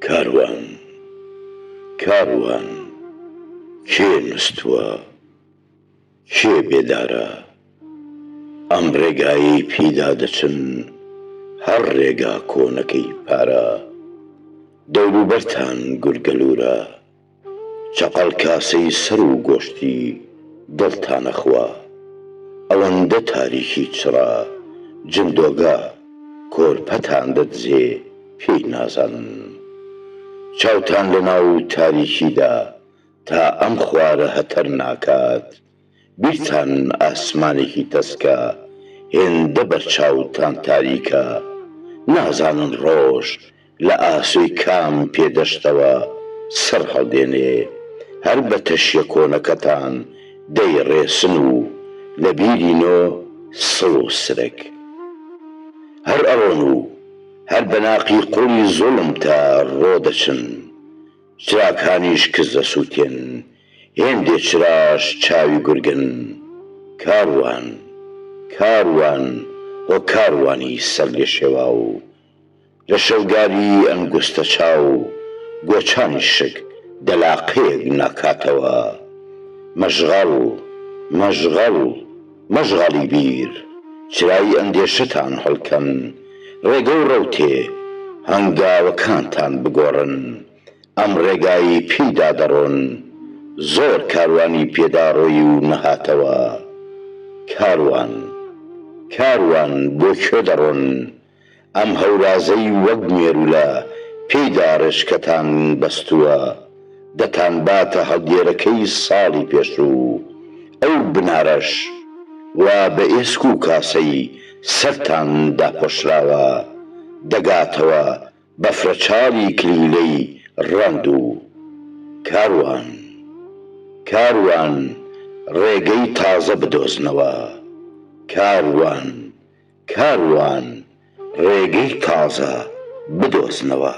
کاروان کاروان کێ نووسووە کێ بێدارە ئەم ڕێگایی پیدا دەچن هەر ڕێگا کۆنەکەی پارە دەوروبەرتان گورگەلوورە چەقەڵ کاسەی سەر و گۆشتی دڵتانەخوا ئەوەندە تاریکی چڕە جندۆگە کۆرپەتان دەدزێ پێی نازانن چاوتان لە ناو تاریکیدا تا ئەم خوارە هەتەر ناکات بیرتان ئاسمانێکی تەسکە هێندە بەرچاوتان تاریکە نازانن ڕۆژ لە ئاسوی کام پێدەشتەوە سەر هەڵدێنێ هەر بە تەشیە کۆنەکەتان دەیڕێسن و لە بیری نۆ سڵ و سرک هەر ئەڕۆن و هەر بەناقی قوڵی زوڵم تا ڕۆدەچن چراکانیش کز دەسووتێن هێندێ چراش چاوی گورگن کاروان کاروان وە کاروانی سەر لێ شێوا و لە شەوگاری ئەنگوستە چاو گۆچانی شک دەلاقەیەک ناکاتەوە مەژغەڵ مەژغەڵ مەژغەڵی بیر چرای ئەندێشەتان هەڵکەن ڕێگە و ڕەوتێ هەنگاوەکانتان بگۆڕن ئەم ڕێگایی پیدا دەڕۆن زۆر کاروانی پێداڕۆی و نەهاتەوە کاروان کاروان بۆ کوێ دەڕۆن ئەم هەورازەی وەک مێرولە پێیدا ڕێژکەتان بەستووە دەتان باتە هەڵگێرەکەی ساڵی پێشوو ئەو بنارەش وا بە ئێسک و کاسەی سەرتان داپۆشراوە دەگاتەوە بەفرەچاڵی کلیلەی ڕەند و کاروان کاروان ڕێگەی تازە بدۆزنەوە کاروان کاروان ڕێگەی تازە بدۆزنەوە